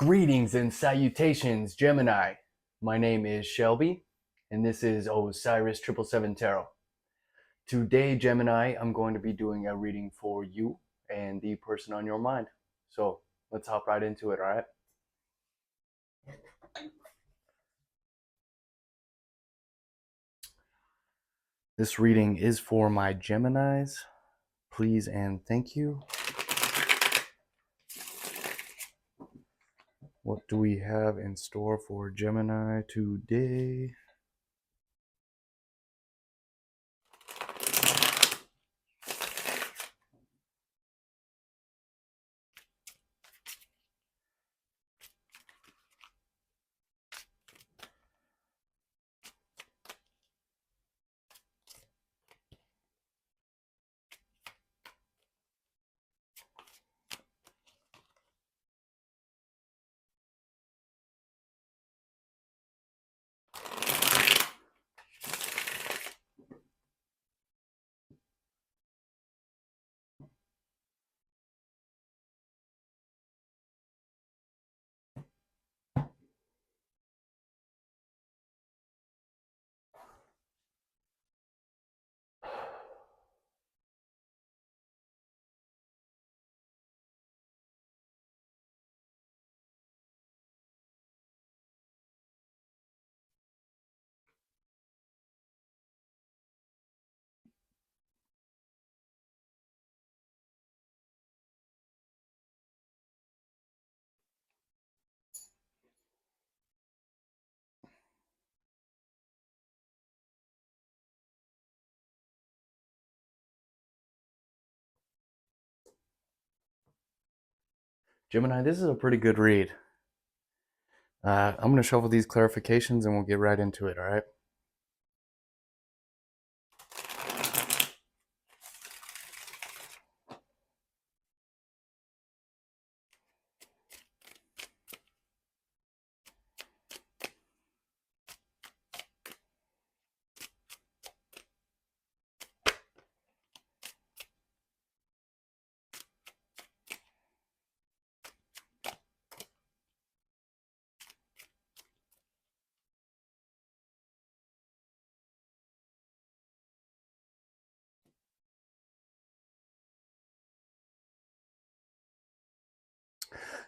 Greetings and salutations, Gemini. My name is Shelby, and this is Osiris 777 Tarot. Today, Gemini, I'm going to be doing a reading for you and the person on your mind. So let's hop right into it, all right? This reading is for my Geminis. Please and thank you. What do we have in store for Gemini today? Gemini, this is a pretty good read. I'm going to shuffle these clarifications and we'll get right into it, all right?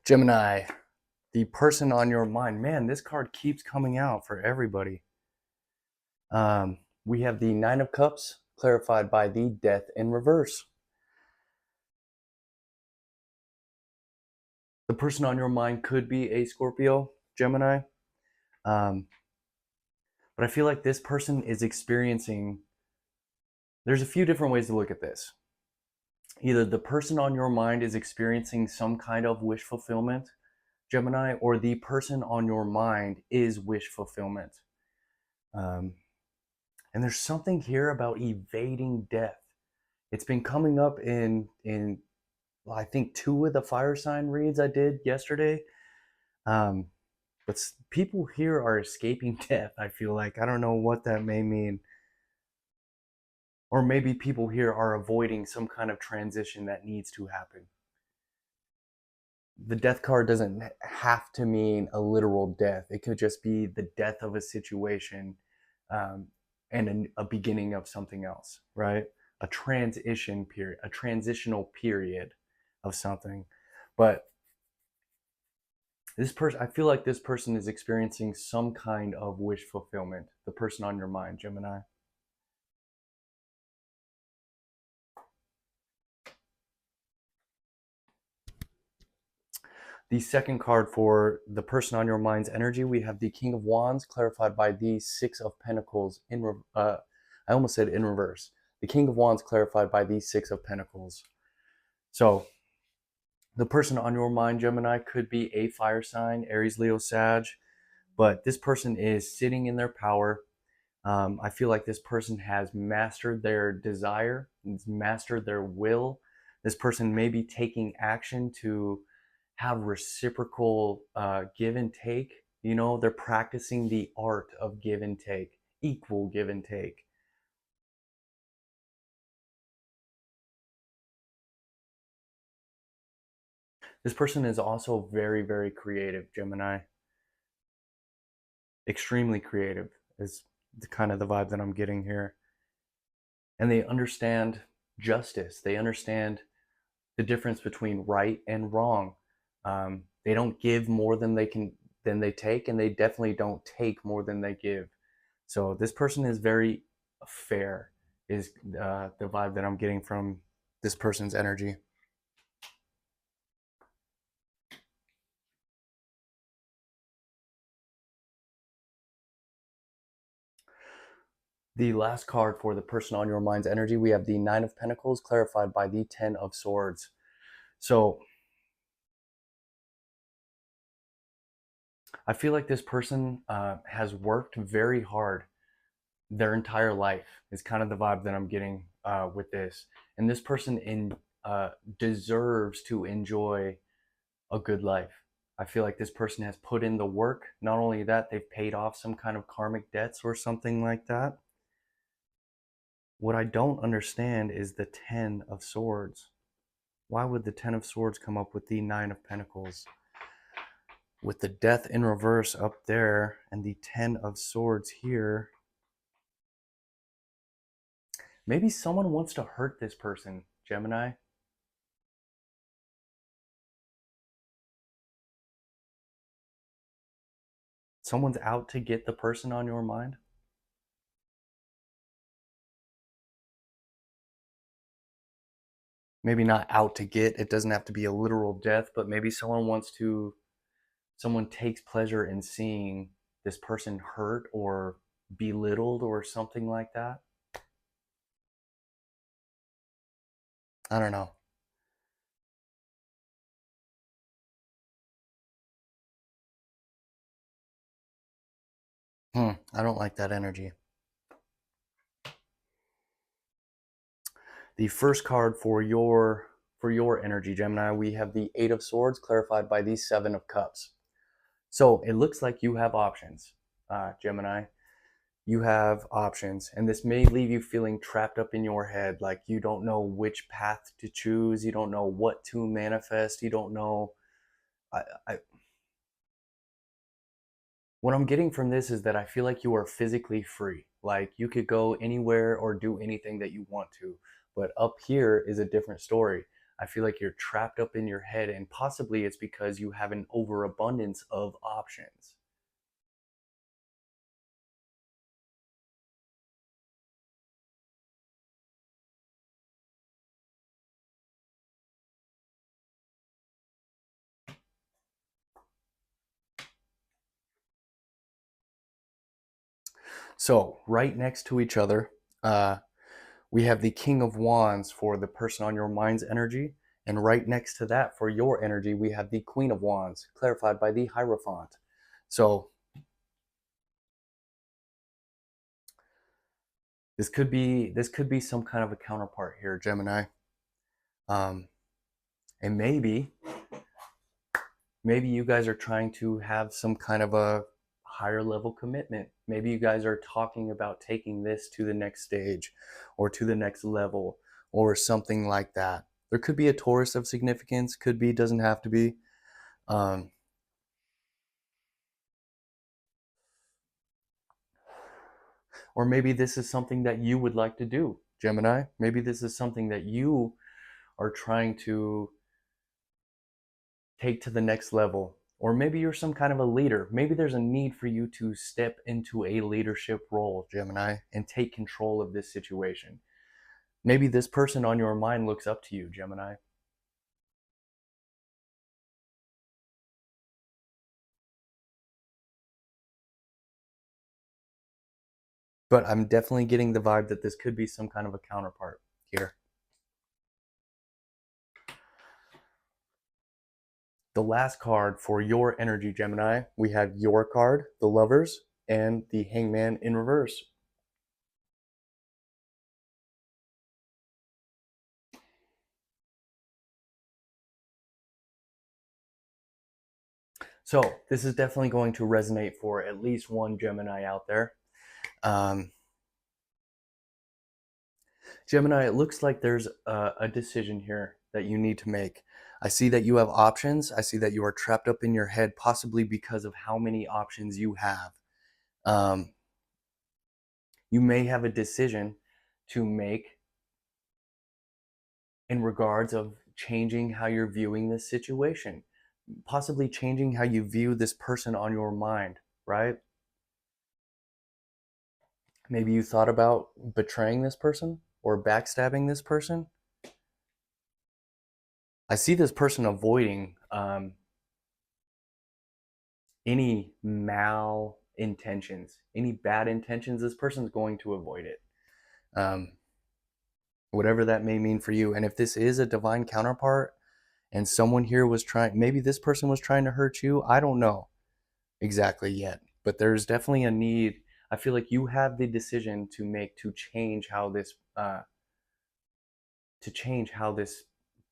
Gemini, the person on your mind. Man, this card keeps coming out for everybody. We have the Nine of Cups, clarified by the Death in reverse. The person on your mind could be a Scorpio, Gemini. But I feel like this person is experiencing, there's a few different ways to look at this. Either the person on your mind is experiencing some kind of wish fulfillment, Gemini, or the person on your mind is wish fulfillment. And there's something here about evading death. It's been coming up in well, I think 2 of the fire sign reads I did yesterday. But people here are escaping death, I feel like. I don't know what that may mean. Or maybe people here are avoiding some kind of transition that needs to happen. The death card doesn't have to mean a literal death. It could just be the death of a situation and a beginning of something else, right? A transition period, a transitional period of something. But this person, I feel like this person is experiencing some kind of wish fulfillment. The person on your mind, Gemini. The second card for the person on your mind's energy, we have the King of Wands, clarified by the Six of Pentacles. I almost said in reverse. The King of Wands, clarified by the Six of Pentacles. So the person on your mind, Gemini, could be a fire sign, Aries, Leo, Sag, but this person is sitting in their power. I feel like this person has mastered their desire, has mastered their will. This person may be taking action to have reciprocal give and take. You know, they're practicing the art of give and take, equal give and take. This person is also very, very creative, Gemini. Extremely creative is kind of the vibe that I'm getting here. And they understand justice. They understand the difference between right and wrong. They don't give more than they take, and they definitely don't take more than they give. So this person is very fair. Is the vibe that I'm getting from this person's energy. The last card for the person on your mind's energy, we have the Nine of Pentacles clarified by the Ten of Swords. So I feel like this person has worked very hard their entire life is kind of the vibe that I'm getting with this. And this person deserves to enjoy a good life. I feel like this person has put in the work. Not only that, they've paid off some kind of karmic debts or something like that. What I don't understand is the Ten of Swords. Why would the Ten of Swords come up with the Nine of Pentacles? With the Death in reverse up there and the Ten of Swords here. Maybe someone wants to hurt this person, Gemini. Someone's out to get the person on your mind. Maybe not out to get, it doesn't have to be a literal death, but maybe someone takes pleasure in seeing this person hurt or belittled or something like that. I don't know. I don't like that energy. The first card for your energy, Gemini, we have the Eight of Swords clarified by the Seven of Cups. So it looks like you have options, Gemini. You have options, and this may leave you feeling trapped up in your head, like you don't know which path to choose, you don't know what to manifest, you don't know. I What I'm getting from this is that I feel like you are physically free. Like you could go anywhere or do anything that you want to. But up here is a different story. I feel like you're trapped up in your head, and possibly it's because you have an overabundance of options. So, right next to each other, we have the King of Wands for the person on your mind's energy. And right next to that, for your energy, we have the Queen of Wands, clarified by the Hierophant. So, this could be some kind of a counterpart here, Gemini. Um, and maybe you guys are trying to have some kind of a higher level commitment. Maybe you guys are talking about taking this to the next stage or to the next level or something like that. There could be a Taurus of significance, could be, doesn't have to be. Um, or maybe this is something that you would like to do, Gemini. Maybe this is something that you are trying to take to the next level. Or maybe you're some kind of a leader. Maybe there's a need for you to step into a leadership role, Gemini, and take control of this situation. Maybe this person on your mind looks up to you, Gemini. But I'm definitely getting the vibe that this could be some kind of a counterpart here. The last card for your energy, Gemini, we have your card, the Lovers, and the Hangman in reverse. So this is definitely going to resonate for at least one Gemini out there. Gemini, it looks like there's a decision here that you need to make. I see that you have options. I see that you are trapped up in your head, possibly because of how many options you have. You may have a decision to make in regards of changing how you're viewing this situation, possibly changing how you view this person on your mind, right? Maybe you thought about betraying this person or backstabbing this person. I see this person avoiding any mal intentions, any bad intentions. This person's going to avoid it, um, whatever that may mean for you. And if this is a divine counterpart and someone here was trying, maybe this person was trying to hurt you, I don't know exactly yet, but there's definitely a need. I feel like you have the decision to make to change how this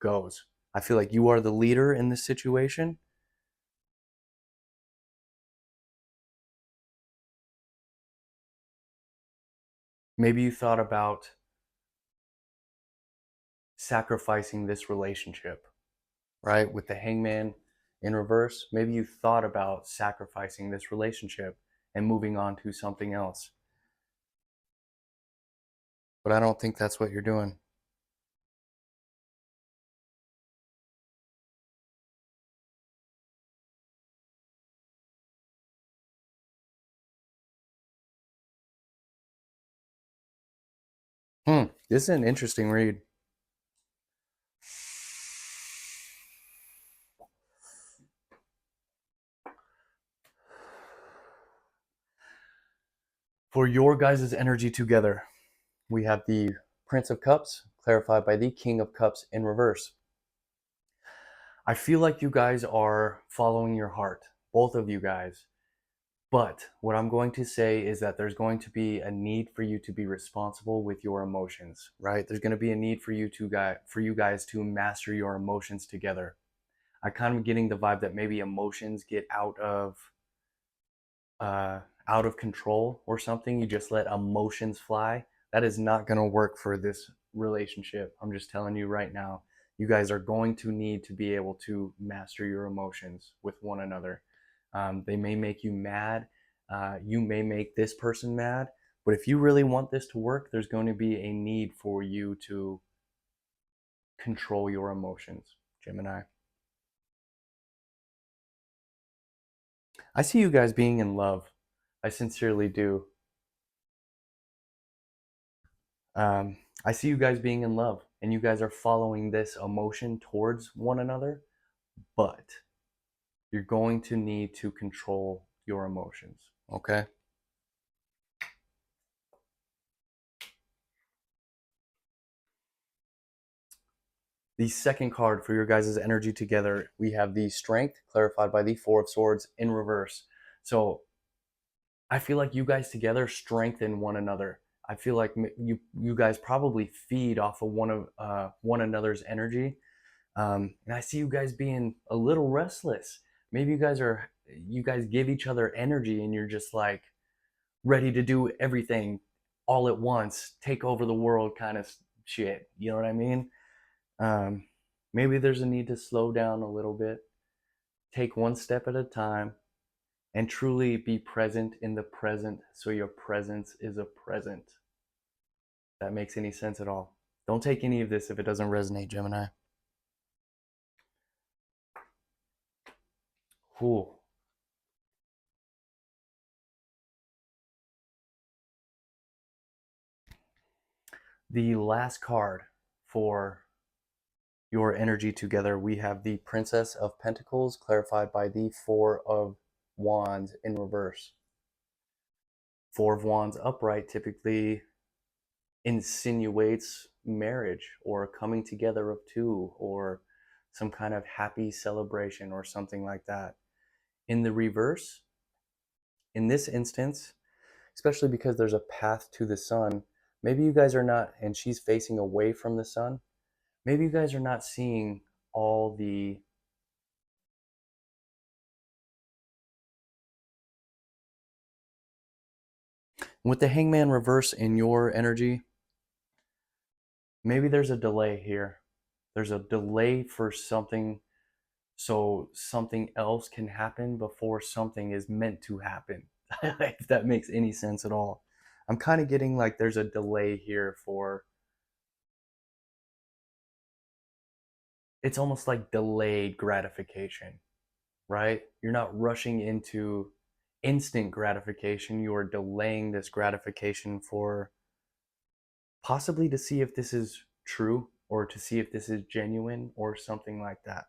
goes. I feel like you are the leader in this situation. Maybe you thought about sacrificing this relationship, right? With the hangman in reverse, maybe you thought about sacrificing this relationship and moving on to something else. But I don't think that's what you're doing. This is an interesting read. For your guys' energy together, we have the Prince of Cups, clarified by the King of Cups in reverse. I feel like you guys are following your heart, both of you guys. But what I'm going to say is that there's going to be a need for you to be responsible with your emotions, right? There's going to be a need for you guys to master your emotions together. I kind of getting the vibe that maybe emotions get out of control or something. You just let emotions fly. That is not going to work for this relationship. I'm just telling you right now. You guys are going to need to be able to master your emotions with one another. They may make you mad. You may make this person mad. But if you really want this to work, there's going to be a need for you to control your emotions, Gemini. I see you guys being in love. I sincerely do. I see you guys being in love and you guys are following this emotion towards one another, but you're going to need to control your emotions, okay? The second card for your guys' energy together, we have the Strength, clarified by the Four of Swords in reverse. So I feel like you guys together strengthen one another. I feel like you guys probably feed off of one another's energy. And I see you guys being a little restless. Maybe you guys give each other energy and you're just like ready to do everything all at once, take over the world kind of shit. You know what I mean? Um, Maybe there's a need to slow down a little bit, take one step at a time, and truly be present in the present so your presence is a present. If that makes any sense at all. Don't take any of this if it doesn't resonate, Gemini. Cool. The last card for your energy together, we have the Princess of Pentacles, clarified by the Four of Wands in reverse. Four of Wands upright typically insinuates marriage or coming together of two or some kind of happy celebration or something like that. In the reverse, in this instance, especially because there's a path to the sun, maybe you guys are not, and she's facing away from the sun, maybe you guys are not seeing all the with the hangman reverse in your energy, maybe there's a delay here. There's a delay for something, so something else can happen before something is meant to happen. If that makes any sense at all. I'm kind of getting like there's a delay here for, it's almost like delayed gratification, right? You're not rushing into instant gratification. You are delaying this gratification for possibly to see if this is true or to see if this is genuine or something like that.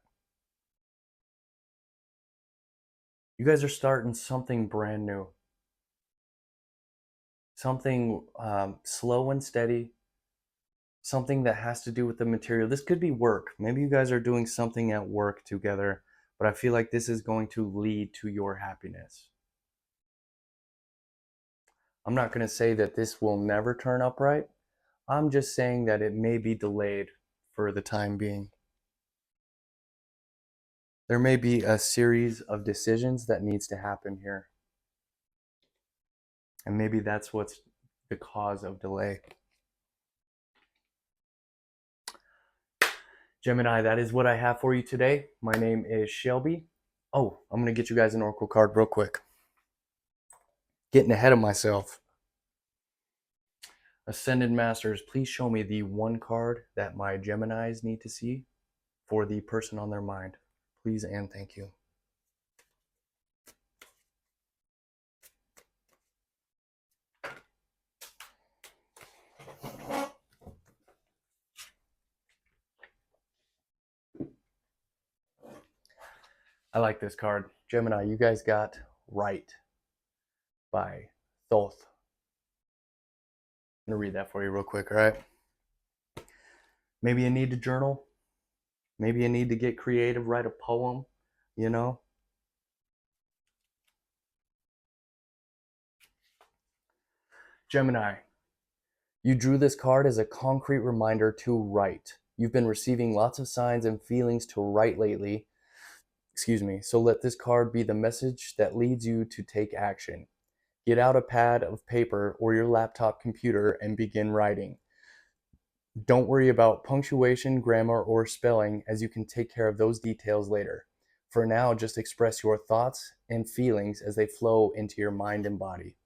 You guys are starting something brand new, something slow and steady, something that has to do with the material. This could be work. Maybe you guys are doing something at work together, but I feel like this is going to lead to your happiness. I'm not going to say that this will never turn up right. I'm just saying that it may be delayed for the time being. There may be a series of decisions that needs to happen here. And maybe that's what's the cause of delay. Gemini, that is what I have for you today. My name is Shelby. Oh, I'm going to get you guys an oracle card real quick. Getting ahead of myself. Ascended Masters, please show me the one card that my Geminis need to see for the person on their mind. Please and thank you. I like this card. Gemini, you guys got Right by Thoth. I'm going to read that for you real quick, all right? Maybe you need to journal. Maybe you need to get creative, write a poem, you know? Gemini, you drew this card as a concrete reminder to write. You've been receiving lots of signs and feelings to write lately. So let this card be the message that leads you to take action. Get out a pad of paper or your laptop computer and begin writing. Don't worry about punctuation, grammar, or spelling, as you can take care of those details later. For now, just express your thoughts and feelings as they flow into your mind and body.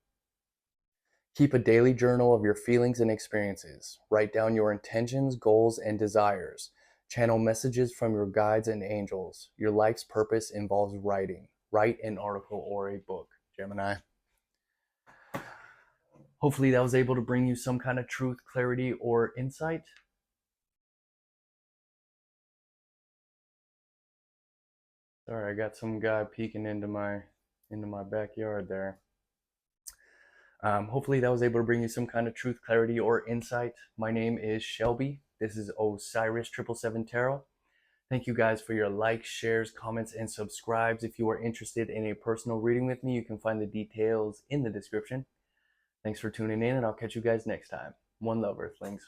Keep a daily journal of your feelings and experiences. Write down your intentions, goals, and desires. Channel messages from your guides and angels. Your life's purpose involves writing. Write an article or a book, Gemini. Hopefully that was able to bring you some kind of truth, clarity, or insight. Sorry, I got some guy peeking into my backyard there. Hopefully that was able to bring you some kind of truth, clarity, or insight. My name is Shelby. This is Osiris 777 Tarot. Thank you guys for your likes, shares, comments, and subscribes. If you are interested in a personal reading with me, you can find the details in the description. Thanks for tuning in, and I'll catch you guys next time. One love, Earthlings.